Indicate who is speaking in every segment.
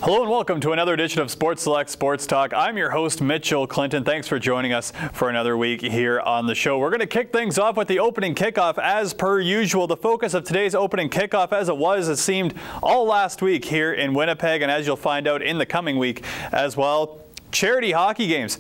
Speaker 1: Hello and welcome to another edition of Sports Select Sports Talk. I'm your host, Mitchell Clinton. Thanks for joining us for another week here on the show. We're going to kick things off with the opening kickoff as per usual. The focus of today's opening kickoff, as it seemed all last week here in Winnipeg, and as you'll find out in the coming week as well, charity hockey games.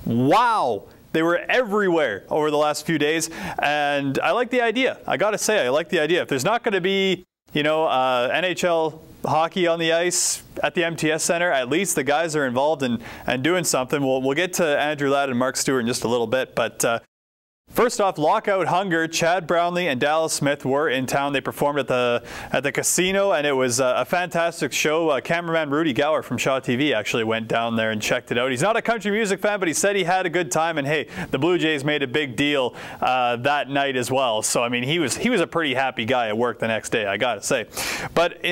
Speaker 1: Wow! They were everywhere over the last few days, and I like the idea. I got to say, I like the idea. If there's not going to be, NHL hockey on the ice at the MTS Center, at least the guys are involved and doing something. We'll get to Andrew Ladd and Mark Stewart in just a little bit, but first off, Lockout Hunger. Chad Brownlee and Dallas Smith were in town. They performed at the casino, and it was a fantastic show. Cameraman Rudy Gower from Shaw TV actually went down there and checked it out. He's not a country music fan, but he said he had a good time, and hey, the Blue Jays made a big deal that night as well. So I mean, he was a pretty happy guy at work the next day, I gotta say. But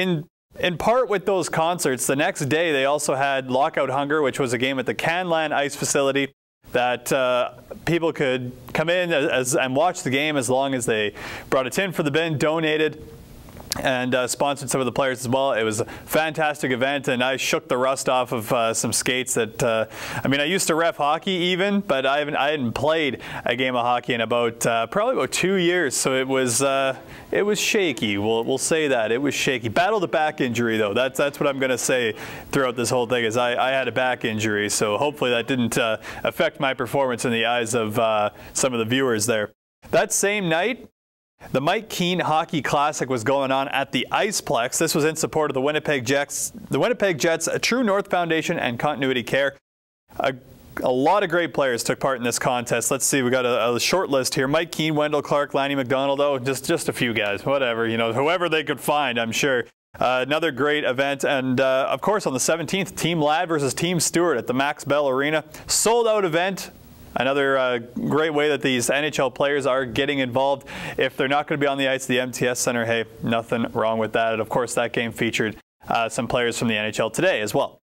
Speaker 1: in part with those concerts, the next day they also had Lockout Hunger, which was a game at the Canlan Ice facility that people could come in and watch the game as long as they brought a tin for the bin, donated, and sponsored some of the players as well. It was a fantastic event, and I shook the rust off of some skates that, I used to ref hockey even, but I hadn't played a game of hockey in probably about 2 years, so it was shaky. We'll say that. It was shaky. Battled a back injury, though. That's what I'm going to say throughout this whole thing, is I had a back injury, so hopefully that didn't affect my performance in the eyes of some of the viewers there. That same night, the Mike Keane Hockey Classic was going on at the Iceplex. This was in support of the Winnipeg Jets. The Winnipeg Jets, a True North Foundation and Continuity Care. A lot of great players took part in this contest. Let's see, we got a short list here. Mike Keane, Wendell Clark, Lanny McDonald. Oh, just a few guys, whatever, whoever they could find, I'm sure. Another great event, and of course on the 17th, Team Ladd versus Team Stewart at the Max Bell Arena. Sold out event. Another great way that these NHL players are getting involved. If they're not going to be on the ice at the MTS Center, hey, nothing wrong with that. And of course, that game featured some players from the NHL today as well.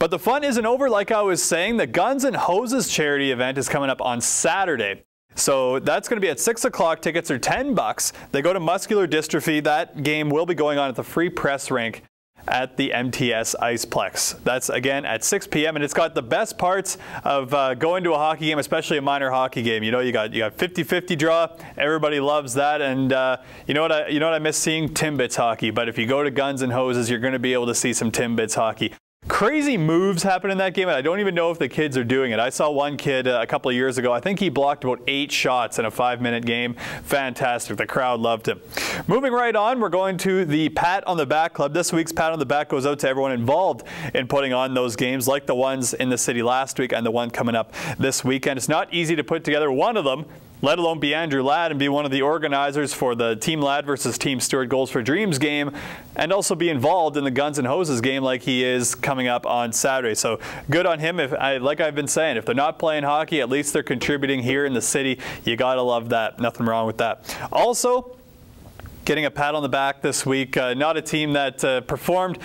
Speaker 1: But the fun isn't over, like I was saying. The Guns and Hoses charity event is coming up on Saturday. So that's going to be at 6 o'clock. Tickets are $10. They go to muscular dystrophy. That game will be going on at the Free Press Rink at the MTS Iceplex. That's again at 6 p.m. and it's got the best parts of going to a hockey game, especially a minor hockey game. You got 50-50 draw. Everybody loves that, and you know what I miss seeing? Timbits hockey. But if you go to Guns and Hoses, you're going to be able to see some Timbits hockey. Crazy moves happen in that game, and I don't even know if the kids are doing it. I saw one kid a couple of years ago. I think he blocked about 8 shots in a 5-minute game. Fantastic. The crowd loved him. Moving right on, we're going to the Pat on the Back Club. This week's Pat on the Back goes out to everyone involved in putting on those games, like the ones in the city last week and the one coming up this weekend. It's not easy to put together one of them, let alone be Andrew Ladd and be one of the organizers for the Team Ladd versus Team Stewart Goals for Dreams game, and also be involved in the Guns and Hoses game like he is coming up on Saturday. So good on him. Like I've been saying, if they're not playing hockey, at least they're contributing here in the city. You gotta love that. Nothing wrong with that. Also, getting a pat on the back this week. Not a team that performed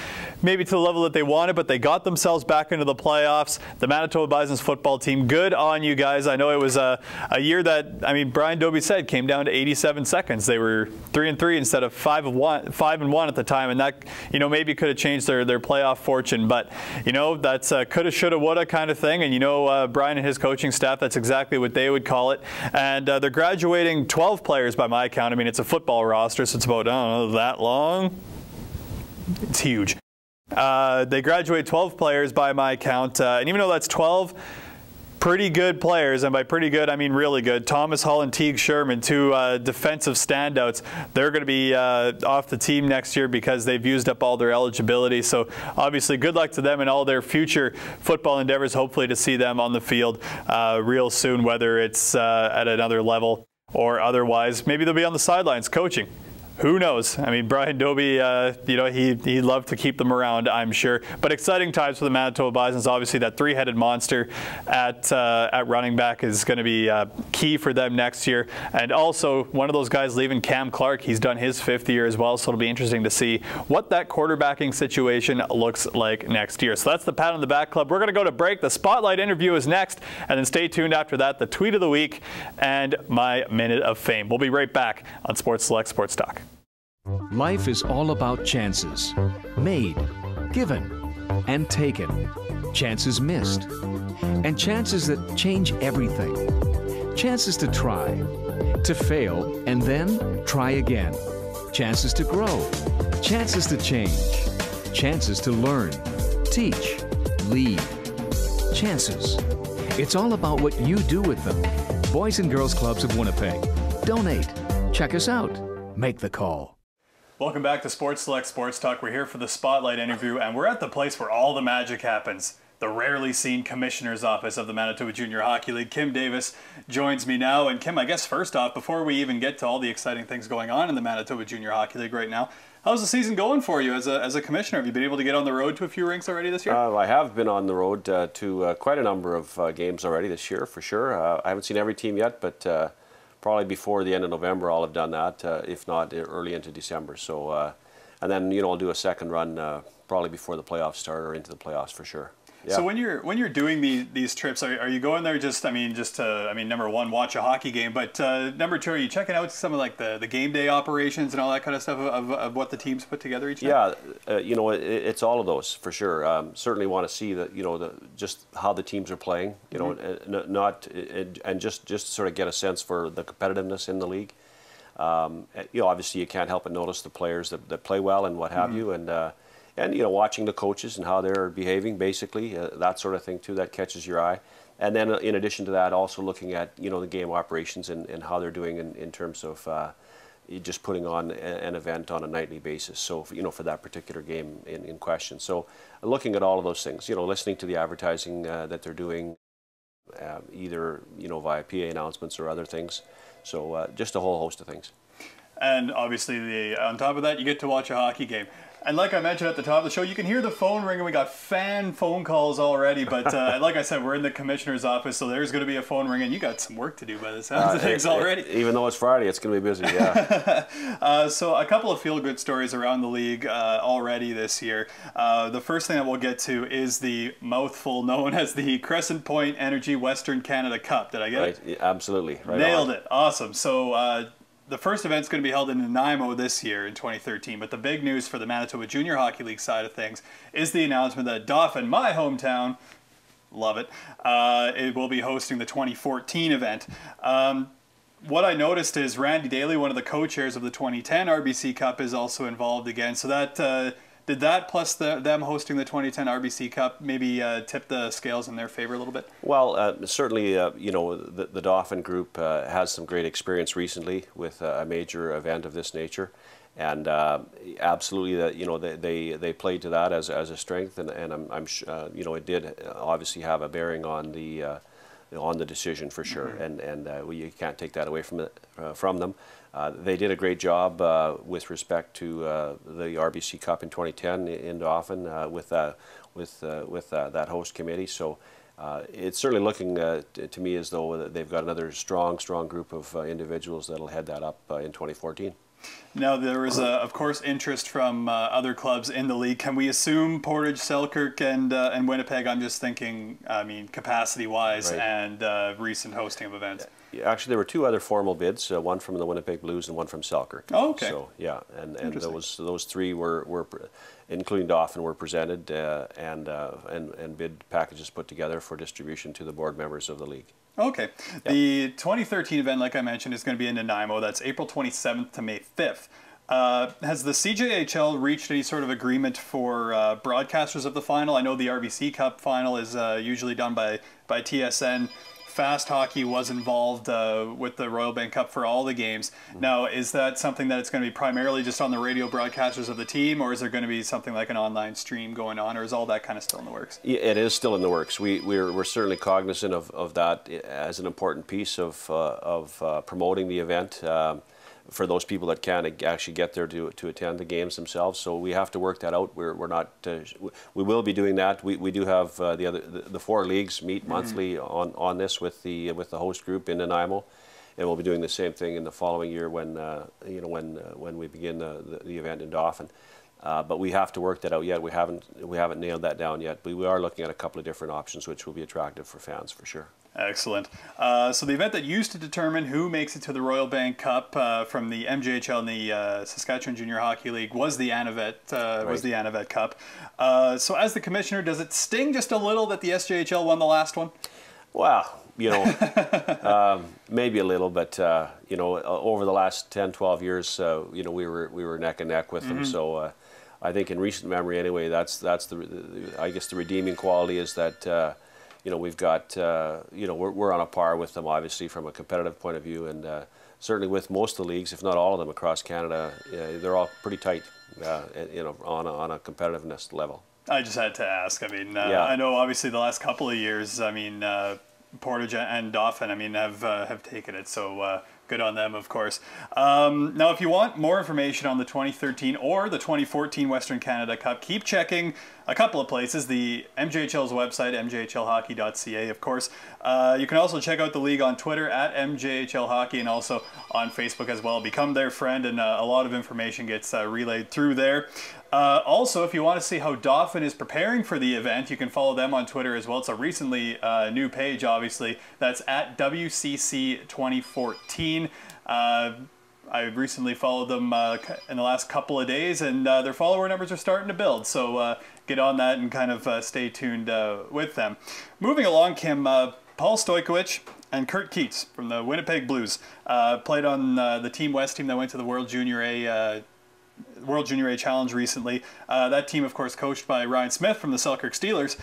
Speaker 1: maybe to the level that they wanted, but they got themselves back into the playoffs. The Manitoba Bison's football team, good on you guys. I know it was a year that, Brian Dobie said, came down to 87 seconds. They were 3-3 instead of 5-1 at the time, and that maybe could have changed their playoff fortune. But that's coulda, shoulda, woulda kind of thing. And Brian and his coaching staff, that's exactly what they would call it. And they're graduating 12 players by my count. It's a football roster, so it's about, I don't know, that long. It's huge. They graduate 12 players by my count, and even though that's 12 pretty good players, and by pretty good I mean really good, Thomas Hull and Teague Sherman, 2 defensive standouts, they're going to be off the team next year because they've used up all their eligibility. So obviously good luck to them in all their future football endeavors. Hopefully to see them on the field real soon, whether it's at another level or otherwise. Maybe they'll be on the sidelines coaching. Who knows? Brian Dobie, he loved to keep them around, I'm sure. But exciting times for the Manitoba Bisons. Obviously, that 3-headed monster at running back is going to be key for them next year. And also, one of those guys leaving, Cam Clark, he's done his 5th year as well. So it'll be interesting to see what that quarterbacking situation looks like next year. So that's the Pat on the Back Club. We're going to go to break. The Spotlight interview is next. And then stay tuned after that, the Tweet of the Week and my Minute of Fame. We'll be right back on Sports Select Sports Talk.
Speaker 2: Life is all about chances. Made, given, and taken, chances missed, and chances that change everything. Chances to try, to fail, and then try again. Chances to grow, chances to change, chances to learn, teach, lead. Chances. It's all about what you do with them. Boys and Girls Clubs of Winnipeg. Donate. Check us out. Make the call.
Speaker 1: Welcome back to Sports Select Sports Talk. We're here for the Spotlight interview, and we're at the place where all the magic happens. The rarely seen commissioner's office of the Manitoba Junior Hockey League. Kim Davis joins me now. And Kim, I guess first off, before we even get to all the exciting things going on in the Manitoba Junior Hockey League right now, how's the season going for you as a commissioner? Have you been able to get on the road to a few rinks already this year?
Speaker 3: I have been on the road to quite a number of games already this year, for sure. I haven't seen every team yet, but probably before the end of November I'll have done that, if not early into December. So, and then, you know, I'll do a second run probably before the playoffs start or into the playoffs for sure. Yeah.
Speaker 1: So when you're doing these trips, are you going there just to number one, watch a hockey game, but number two, are you checking out some of like the game day operations and all that kind of stuff of what the teams put together each night?
Speaker 3: Yeah, you know, it's all of those for sure. Certainly want to see that, you know, just how the teams are playing, you know, and just sort of get a sense for the competitiveness in the league. You know, obviously you can't help but notice the players that play well and what have you, and you know, watching the coaches and how they're behaving, basically, that sort of thing too, that catches your eye. And then in addition to that, also looking at, you know, the game operations and how they're doing in terms of just putting on an event on a nightly basis. So, you know, for that particular game in question. So looking at all of those things, you know, listening to the advertising that they're doing, either, you know, via PA announcements or other things. So just a whole host of things.
Speaker 1: And obviously, on top of that, you get to watch a hockey game. And like I mentioned at the top of the show, you can hear the phone ringing. We got fan phone calls already, but like I said, we're in the commissioner's office, so there's going to be a phone ringing. You got some work to do by the sounds of things already.
Speaker 3: Even though it's Friday, it's going to be busy, yeah.
Speaker 1: So a couple of feel-good stories around the league already this year. The first thing that we'll get to is the mouthful known as the Crescent Point Energy Western Canada Cup. Did I get it?
Speaker 3: Right, absolutely. Right
Speaker 1: Nailed it. Awesome. So the first event's going to be held in Nanaimo this year in 2013, but the big news for the Manitoba Junior Hockey League side of things is the announcement that Dauphin, my hometown, love it, it will be hosting the 2014 event. What I noticed is Randy Daly, one of the co-chairs of the 2010 RBC Cup, is also involved again. So that did that plus them hosting the 2010 RBC Cup maybe tip the scales in their favor a little bit? Well,
Speaker 3: certainly, you know, the Dauphin group has some great experience recently with a major event of this nature, and absolutely, you know, they played to that as a strength, and I'm you know, it did obviously have a bearing on the decision for sure, and you can't take that away from them. They did a great job with respect to the RBC Cup in 2010 in Dauphin with that host committee. So it's certainly looking to me as though they've got another strong group of individuals that'll head that up in 2014.
Speaker 1: Now, there is, of course, interest from other clubs in the league. Can we assume Portage, Selkirk, and Winnipeg? I'm just thinking, I mean, capacity-wise, right, and recent hosting of events.
Speaker 3: Actually, there were two other formal bids, one from the Winnipeg Blues and one from Selkirk.
Speaker 1: Oh, okay.
Speaker 3: So, yeah, and those three were including Dauphin, were presented and bid packages put together for distribution to the board members of the league.
Speaker 1: Okay. Yep. The 2013 event, like I mentioned, is going to be in Nanaimo. That's April 27th to May 5th. Has the CJHL reached any sort of agreement for broadcasters of the final? I know the RBC Cup final is usually done by TSN. Fast Hockey was involved with the Royal Bank Cup for all the games. Now, is that something that it's going to be primarily just on the radio broadcasters of the team, or is there going to be something like an online stream going on, or is all that kind of still in the works? Yeah,
Speaker 3: it is still in the works. We're certainly cognizant of that as an important piece of promoting the event for those people that can't actually get there to attend the games themselves. So we have to work that out. We're not. We will be doing that. We do have the four leagues meet monthly on this with the host group in Nanaimo, and we'll be doing the same thing in the following year when you know, when we begin the event in Dauphin. But we have to work that out yet. We haven't nailed that down yet. But we are looking at a couple of different options, which will be attractive for fans for sure.
Speaker 1: Excellent. So the event that used to determine who makes it to the Royal Bank Cup from the MJHL and the Saskatchewan Junior Hockey League was the Anavet Cup. So as the commissioner, does it sting just a little that the SJHL won the last one?
Speaker 3: Well, maybe a little, but over the last 10, 12 years, we were neck and neck with them. So I think in recent memory, anyway, that's the I guess the redeeming quality is that we've got we're on a par with them, obviously, from a competitive point of view, and certainly with most of the leagues, if not all of them across Canada, they're all pretty tight, on a competitiveness level.
Speaker 1: I just had to ask. I mean, I know obviously the last couple of years, I mean, Portage and Dauphin, I mean, have taken it, so good on them, of course. Now, if you want more information on the 2013 or the 2014 Western Canada Cup, keep checking a couple of places. The MJHL's website, mjhlhockey.ca, of course. You can also check out the league on Twitter at MJHL Hockey and also on Facebook as well. Become their friend, and a lot of information gets relayed through there. Also, if you want to see how Dauphin is preparing for the event, you can follow them on Twitter as well. It's a recently new page, obviously. That's at WCC 2014. I recently followed them in the last couple of days, and their follower numbers are starting to build. So get on that and kind of stay tuned with them. Moving along, Kim, Paul Stojkovic and Kurt Keats from the Winnipeg Blues played on the Team West team that went to the World Junior A Challenge recently. That team, of course, coached by Ryan Smith from the Selkirk Steelers.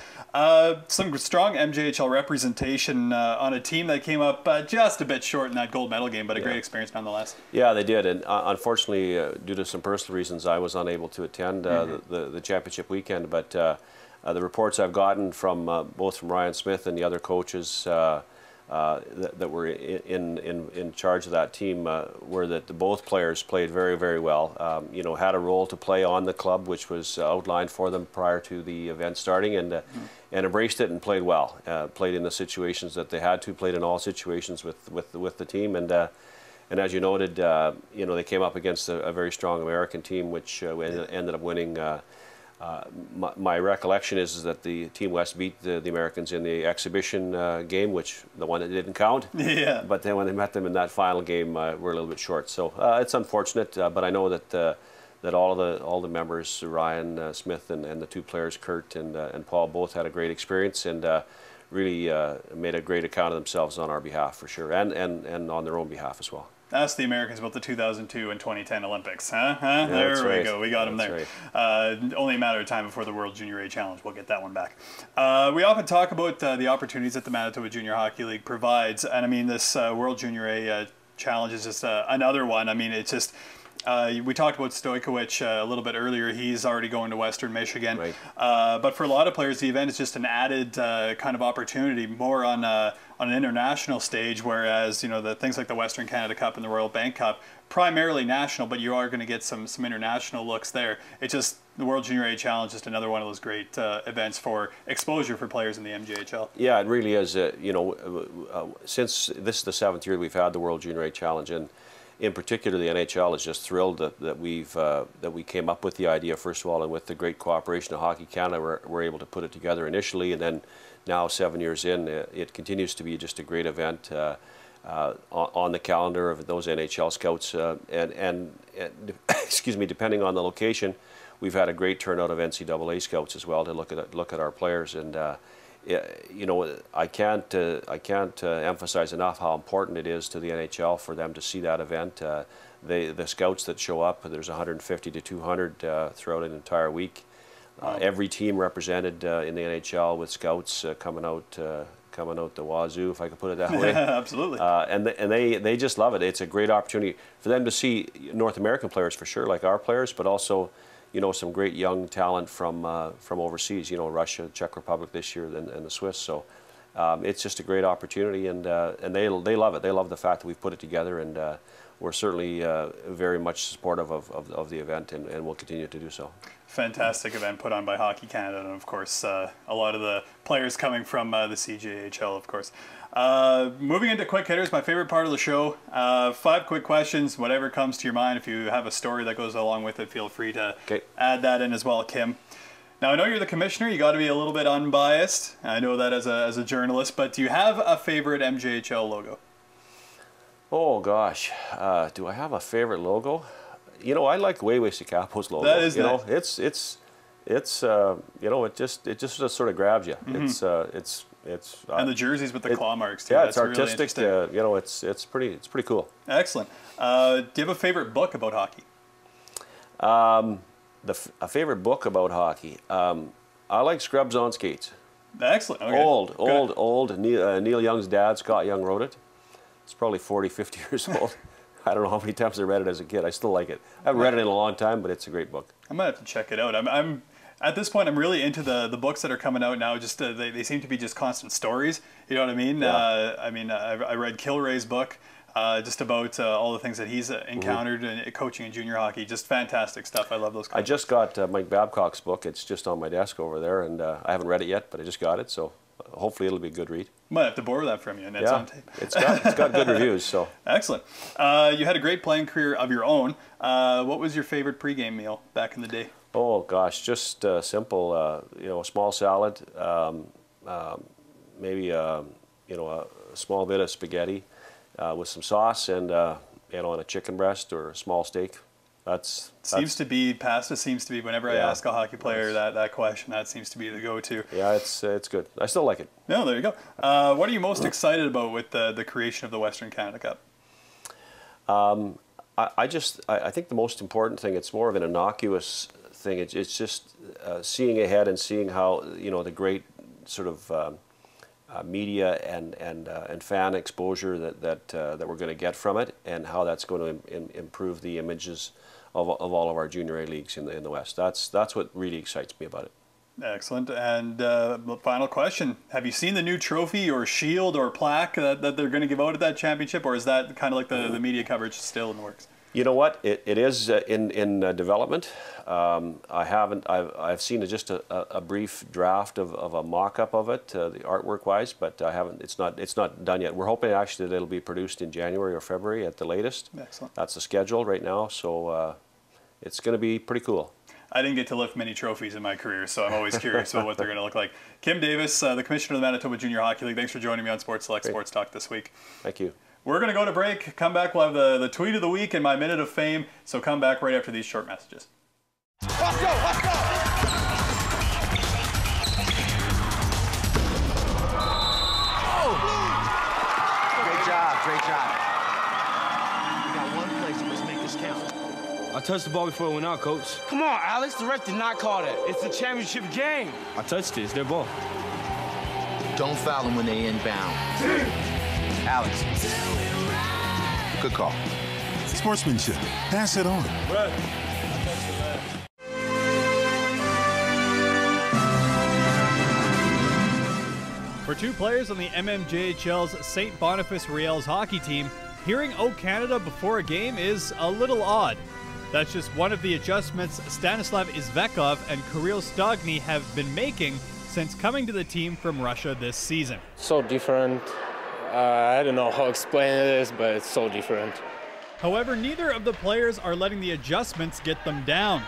Speaker 1: Some strong MJHL representation on a team that came up just a bit short in that gold medal game, but a great experience nonetheless. Yeah,
Speaker 3: they did, and unfortunately, due to some personal reasons, I was unable to attend the championship weekend. But the reports I've gotten from both from Ryan Smith and the other coaches that were in charge of that team were that both players played very, very well. Had a role to play on the club, which was outlined for them prior to the event starting, and embraced it and played well. Played in the situations that they had to. Played in all situations with the team, and as you noted, they came up against a very strong American team, which ended up winning. My recollection is that the Team West beat the Americans in the exhibition game, which the one that didn't count.
Speaker 1: Yeah.
Speaker 3: But then when they met them in that final game, we're a little bit short. So it's unfortunate, but I know that all the members, Ryan Smith and the two players, Kurt and Paul, both had a great experience and really made a great account of themselves on our behalf for sure, and on their own behalf as well.
Speaker 1: Ask the Americans about the 2002 and 2010 Olympics, huh? There we go. We got them there. Right. Only a matter of time before the World Junior A Challenge. We'll get that one back. We often talk about the opportunities that the Manitoba Junior Hockey League provides, and I mean this World Junior A Challenge is just another one. I mean, it's just. We talked about Stojkovic a little bit earlier. He's already going to Western Michigan.
Speaker 3: Right.
Speaker 1: But for a lot of players, the event is just an added kind of opportunity, more on an international stage, whereas, the things like the Western Canada Cup and the Royal Bank Cup, primarily national, but you are going to get some international looks there. It's just the World Junior A Challenge, just another one of those great events for exposure for players in the MJHL. Yeah,
Speaker 3: it really is. Since this is the 7th year we've had the World Junior A Challenge, and in particular, the NHL is just thrilled that we came up with the idea, first of all, and with the great cooperation of Hockey Canada, we're able to put it together initially, and then now 7 years in, it continues to be just a great event on the calendar of those NHL scouts, and excuse me, depending on the location, we've had a great turnout of NCAA scouts as well to look at our players, and I can't emphasize enough how important it is to the NHL for them to see that event. The scouts that show up, there's 150 to 200 throughout an entire week. Every team represented in the NHL with scouts coming out the wazoo, if I could put it that way.
Speaker 1: Absolutely.
Speaker 3: And they just love it. It's a great opportunity for them to see North American players for sure, like our players, but also some great young talent from overseas, Russia, Czech Republic this year, and the Swiss. So it's just a great opportunity, and they love it. They love the fact that we've put it together, and we're certainly very much supportive of the event, and we'll continue to do so.
Speaker 1: Fantastic event put on by Hockey Canada, and of course a lot of the players coming from the CJHL, of course. Moving into quick hitters, my favorite part of the show. 5 quick questions, whatever comes to your mind. If you have a story that goes along with it, feel free to add that in as well, Kim. Now, I know you're the commissioner. You got to be a little bit unbiased. I know that as a journalist, but do you have a favorite MJHL logo?
Speaker 3: Oh gosh, do I have a favorite logo? You know, I like Wayway Capo's logo.
Speaker 1: That is nice.
Speaker 3: It's you know, it just sort of grabs you. It's
Speaker 1: and the jerseys with the claw marks too.
Speaker 3: Yeah,
Speaker 1: That's
Speaker 3: it's artistic.
Speaker 1: Really
Speaker 3: you know, it's pretty cool.
Speaker 1: Excellent. Do you have a favorite book about hockey?
Speaker 3: A favorite book about hockey. I like Scrubs on Skates.
Speaker 1: Excellent. Okay.
Speaker 3: Old. Neil Young's dad, Scott Young, wrote it. It's probably 40, 50 years old. I don't know how many times I read it as a kid. I still like it. I haven't read it in a long time, but it's a great book. I
Speaker 1: might have to check it out. I'm at this point, I'm really into the books that are coming out now. Just they seem to be just constant stories. You know what I mean? Yeah. I read Kilray's book. Just about all the things that he's encountered in coaching in junior hockey. Just fantastic stuff. I love those kinds.
Speaker 3: I just got Mike Babcock's book. It's just on my desk over there, and I haven't read it yet, but I just got it, so hopefully it'll be a good read.
Speaker 1: Might have to borrow that from you, and it's on tape.
Speaker 3: It's got good reviews. So
Speaker 1: excellent. You had a great playing career of your own. What was your favorite pregame meal back in the day?
Speaker 3: Oh gosh, just simple. You know, a small salad, maybe a small bit of spaghetti. With some sauce and you know, on a chicken breast or a small steak. Pasta seems to be whenever I ask a hockey player that question, that seems to be the go-to. Yeah, it's good. I still like it.
Speaker 1: No, there you go. What are you most excited about with the creation of the Western Canada Cup?
Speaker 3: I think the most important thing, it's more of an innocuous thing. It's just seeing ahead and seeing how, you know, the great sort of media and fan exposure that we're going to get from it, and how that's going to improve the images of all of our junior A leagues in the West. That's what really excites me about it.
Speaker 1: Excellent. And final question: have you seen the new trophy or shield or plaque that they're going to give out at that championship, or is that kind of like the media coverage still in the works?
Speaker 3: You know what? It is in development. I've seen just a brief draft of a mock-up of it, the artwork-wise, but I haven't. It's not done yet. We're hoping actually that it'll be produced in January or February at the latest.
Speaker 1: Excellent.
Speaker 3: That's the schedule right now, so it's going to be pretty cool.
Speaker 1: I didn't get to lift many trophies in my career, so I'm always curious about what they're going to look like. Kim Davis, the Commissioner of the Manitoba Junior Hockey League, thanks for joining me on Sports Select Sports Talk this week.
Speaker 3: Thank you.
Speaker 1: We're going to go to break. Come back. We'll have the tweet of the week and my minute of fame. So come back right after these short messages.
Speaker 4: Let's go! Let's go! Oh! Great job. Great job. We got one play, so let's make this count.
Speaker 5: I touched the ball before it went out, Coach.
Speaker 6: Come on, Alex. The ref did not call that. It's the championship game.
Speaker 5: I touched it. It's their ball.
Speaker 4: Don't foul them when they inbound. Alex. Good call.
Speaker 7: Sportsmanship. Pass it on.
Speaker 1: Right. For two players on the MMJHL's St. Boniface Riels hockey team, hearing "O Canada" before a game is a little odd. That's just one of the adjustments Stanislav Izvekov and Kirill Stogny have been making since coming to the team from Russia this season.
Speaker 8: So different. I don't know how to explain it is, but it's so different.
Speaker 1: However, neither of the players are letting the adjustments get them down.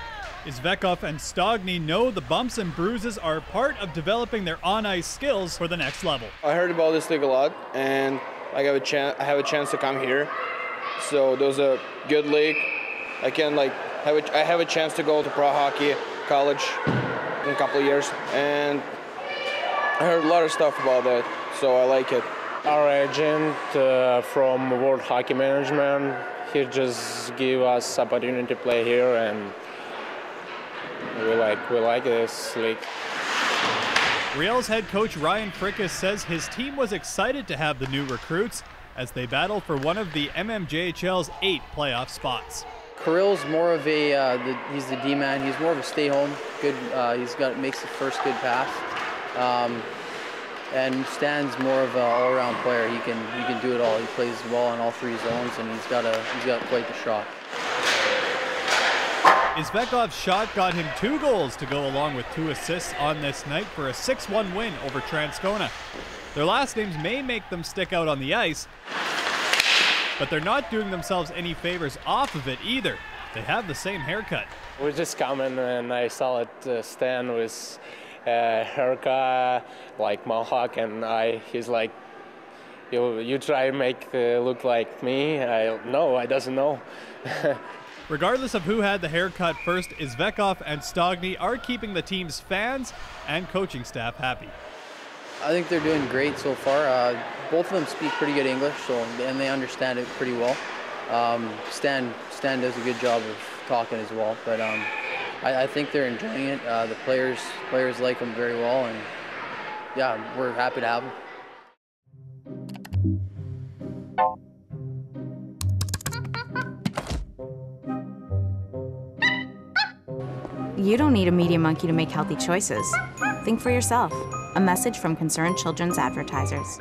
Speaker 1: Izvekov and Stogny know the bumps and bruises are part of developing their on-ice skills for the next level.
Speaker 9: I heard about this league a lot, and I have a chance to come here. So there's a good league. I can have a chance to go to pro hockey college in a couple of years, and I heard a lot of stuff about that, so I like it.
Speaker 8: Our agent from World Hockey Management, he just gave us opportunity to play here, and we like this league.
Speaker 1: Riels head coach Ryan Frickus says his team was excited to have the new recruits as they battle for one of the MMJHL's 8 playoff spots.
Speaker 10: Kirill's more of he's the D-man. He's more of a stay-home. Good. Makes the first good pass. And Stan's more of an all-around player. He can do it all. He plays well on all 3 zones, and he's got quite the shot. Izvekov's shot got him 2 goals to go along with 2 assists on this night for a 6-1 win over Transcona.
Speaker 1: Their last names may make them stick out on the ice, but they're not doing themselves any favors off of it either. They have the same haircut.
Speaker 8: We just come in and I saw it Stan with haircut, like mohawk, and he's like, you try to make look like me. No, I doesn't know.
Speaker 1: Regardless of who had the haircut first, Izvekov and Stogny are keeping the team's fans and coaching staff happy.
Speaker 10: I think they're doing great so far. Both of them speak pretty good English, and they understand it pretty well. Stan does a good job of talking as well, but I think they're enjoying it. The players like them very well, and yeah, we're happy to have them.
Speaker 11: You don't need a media monkey to make healthy choices. Think for yourself. A message from Concerned Children's Advertisers.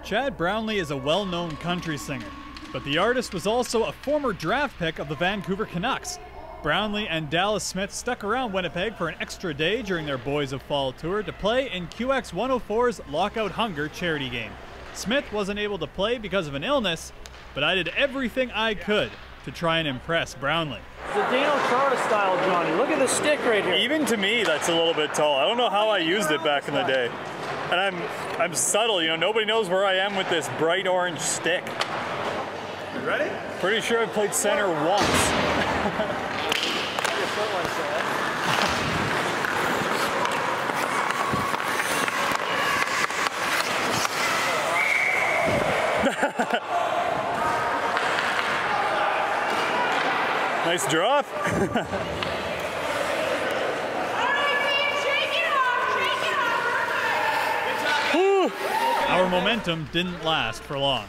Speaker 1: Chad Brownlee is a well-known country singer, but the artist was also a former draft pick of the Vancouver Canucks. Brownlee and Dallas Smith stuck around Winnipeg for an extra day during their Boys of Fall tour to play in QX 104's Lockout Hunger charity game. Smith wasn't able to play because of an illness, but I did everything I could to try and impress Brownlee.
Speaker 12: The Dano Chara style, Johnny. Look at the stick right here.
Speaker 1: Even to me, that's a little bit tall. I don't know how I used it back in the day. And I'm subtle, you know, nobody knows where I am with this bright orange stick.
Speaker 12: You ready?
Speaker 1: Pretty sure I played center once. Nice drop. Our momentum didn't last for long.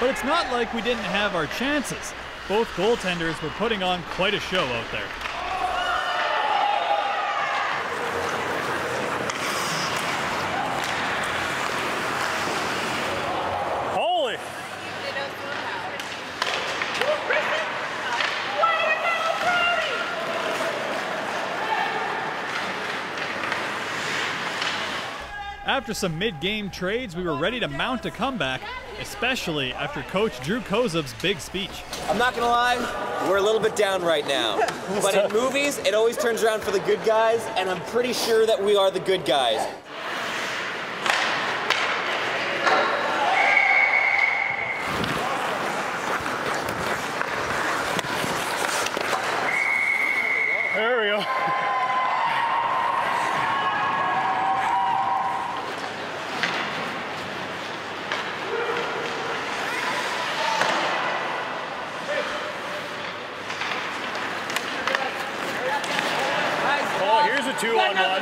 Speaker 1: But it's not like we didn't have our chances. Both goaltenders were putting on quite a show out there. Holy! After some mid-game trades, we were ready to mount a comeback, especially after Coach Drew Kozub's big speech.
Speaker 13: I'm not gonna lie, we're a little bit down right now. But in movies, it always turns around for the good guys, and I'm pretty sure that we are the good guys.
Speaker 1: There we go. Here's a 2-on-1.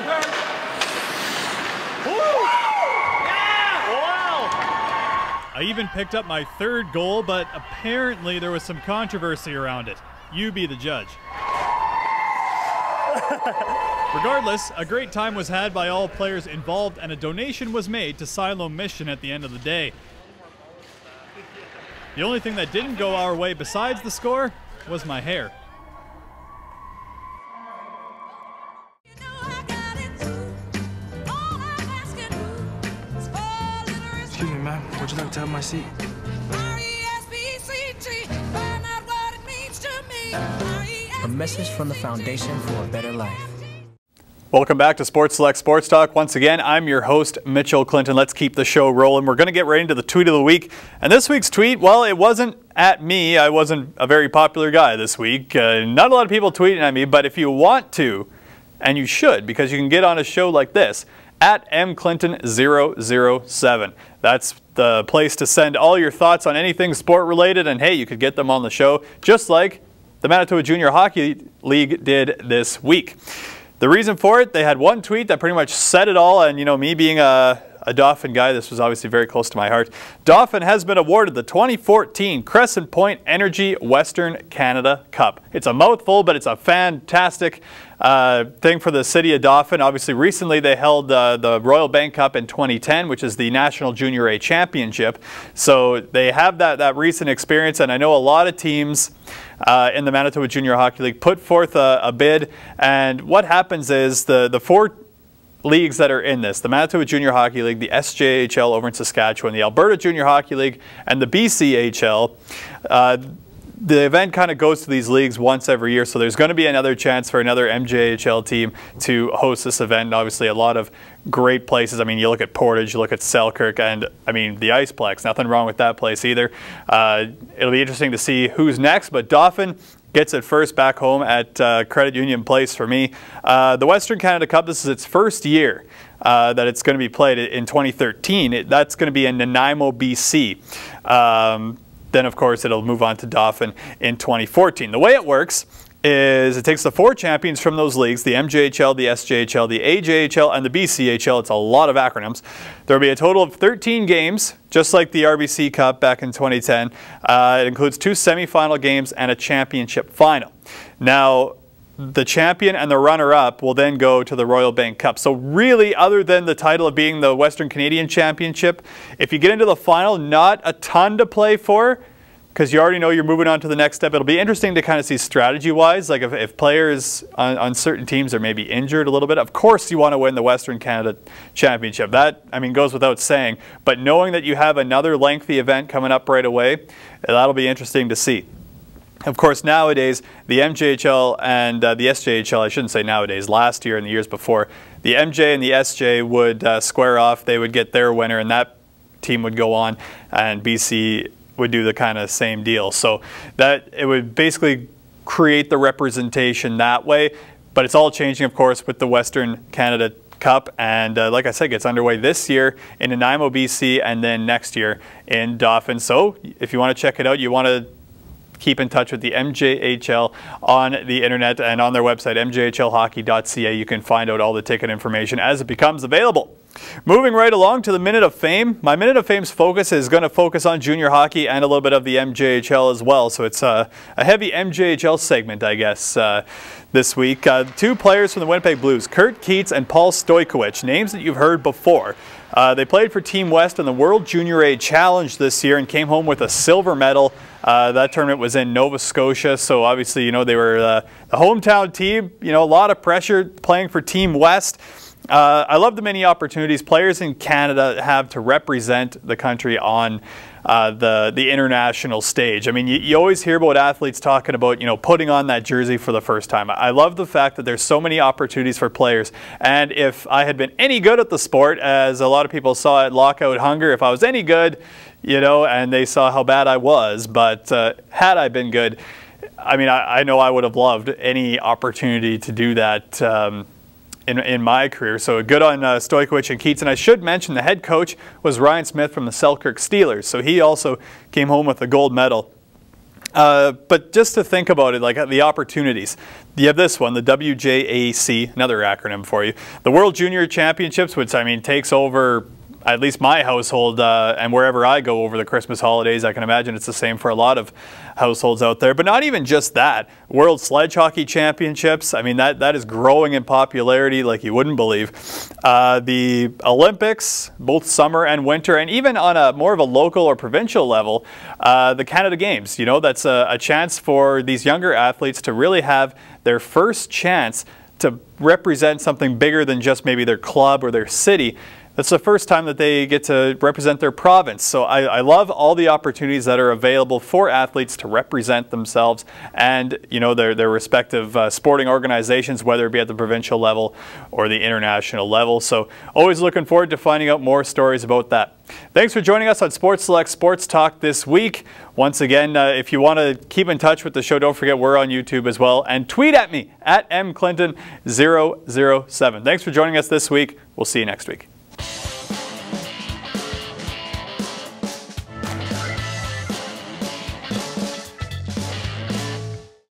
Speaker 1: Wow! I even picked up my third goal, but apparently there was some controversy around it. You be the judge. Regardless, a great time was had by all players involved, and a donation was made to Siloam Mission at the end of the day. The only thing that didn't go our way besides the score was my hair.
Speaker 14: Excuse me, ma'am. Would you like to have my seat?
Speaker 15: A message from the Foundation for a Better Life.
Speaker 1: Welcome back to Sports Select Sports Talk. Once again, I'm your host, Mitchell Clinton. Let's keep the show rolling. We're going to get right into the tweet of the week. And this week's tweet, well, it wasn't at me. I wasn't a very popular guy this week. Not a lot of people tweeting at me, but if you want to, and you should, because you can get on a show like this, at mclinton007. That's the place to send all your thoughts on anything sport related, and hey, you could get them on the show, just like the Manitoba Junior Hockey League did this week. The reason for it, they had one tweet that pretty much said it all, and you know, me being a Dauphin guy, this was obviously very close to my heart. Dauphin has been awarded the 2014 Crescent Point Energy Western Canada Cup. It's a mouthful, but it's a fantastic thing for the city of Dauphin. Obviously, recently they held the Royal Bank Cup in 2010, which is the National Junior A Championship. So they have that recent experience, and I know a lot of teams in the Manitoba Junior Hockey League put forth a bid, and what happens is the four leagues that are in this, the Manitoba Junior Hockey League, the SJHL over in Saskatchewan, the Alberta Junior Hockey League, and the BCHL, the event kind of goes to these leagues once every year, so there's going to be another chance for another MJHL team to host this event. And obviously a lot of great places. I mean, you look at Portage, you look at Selkirk, and I mean the Iceplex, nothing wrong with that place either. It'll be interesting to see who's next, but Dauphin gets it first back home at Credit Union Place for me. The Western Canada Cup, this is its first year that it's going to be played in 2013. That's going to be in Nanaimo, BC. Then, of course, it'll move on to Dauphin in 2014. The way it works is it takes the four champions from those leagues, the MJHL, the SJHL, the AJHL, and the BCHL. It's a lot of acronyms. There will be a total of 13 games, just like the RBC Cup back in 2010. It includes 2 semifinal games and a championship final. Now, the champion and the runner-up will then go to the Royal Bank Cup. So really, other than the title of being the Western Canadian Championship, if you get into the final, not a ton to play for, because you already know you're moving on to the next step. It'll be interesting to kind of see strategy-wise, like if players on certain teams are maybe injured a little bit, of course you want to win the Western Canada Championship. That, I mean, goes without saying. But knowing that you have another lengthy event coming up right away, that'll be interesting to see. Of course, nowadays, the MJHL and the SJHL, I shouldn't say nowadays, last year and the years before, the MJ and the SJ would square off. They would get their winner, and that team would go on, and BC would do the kind of same deal. So that it would basically create the representation that way. But it's all changing, of course, with the Western Canada Cup, and like I said, gets underway this year in Nanaimo, BC, and then next year in Dauphin. So if you want to check it out, you want to keep in touch with the MJHL on the internet and on their website, mjhlhockey.ca. You can find out all the ticket information as it becomes available. Moving right along to the Minute of Fame. My Minute of Fame's focus is going to focus on junior hockey and a little bit of the MJHL as well. So it's a heavy MJHL segment, I guess, this week. 2 players from the Winnipeg Blues, Kurt Keats and Paul Stojkovic, names that you've heard before. They played for Team West in the World Junior A Challenge this year and came home with a silver medal. That tournament was in Nova Scotia, so obviously, you know, they were the hometown team. You know, a lot of pressure playing for Team West. I love the many opportunities players in Canada have to represent the country on the international stage. I mean, you always hear about athletes talking about, you know, putting on that jersey for the first time. I love the fact that there's so many opportunities for players. And if I had been any good at the sport, as a lot of people saw at Lockout Hunger, if I was any good, you know, and they saw how bad I was, but had I been good, I mean, I know I would have loved any opportunity to do that in my career. So good on Stojkovic and Keats. And I should mention the head coach was Ryan Smith from the Selkirk Steelers. So he also came home with a gold medal. But just to think about it, like the opportunities. You have this one, the WJAC, another acronym for you. The World Junior Championships, which I mean takes over at least my household and wherever I go over the Christmas holidays. I can imagine it's the same for a lot of households out there. But not even just that. World Sledge Hockey Championships, I mean, that is growing in popularity like you wouldn't believe. The Olympics, both summer and winter, and even on a more of a local or provincial level, the Canada Games. You know, that's a chance for these younger athletes to really have their first chance to represent something bigger than just maybe their club or their city. That's the first time that they get to represent their province. So I love all the opportunities that are available for athletes to represent themselves and, you know, their respective sporting organizations, whether it be at the provincial level or the international level. So always looking forward to finding out more stories about that. Thanks for joining us on Sports Select Sports Talk this week. Once again, if you want to keep in touch with the show, don't forget we're on YouTube as well. And tweet at me at mclinton007. Thanks for joining us this week. We'll see you next week.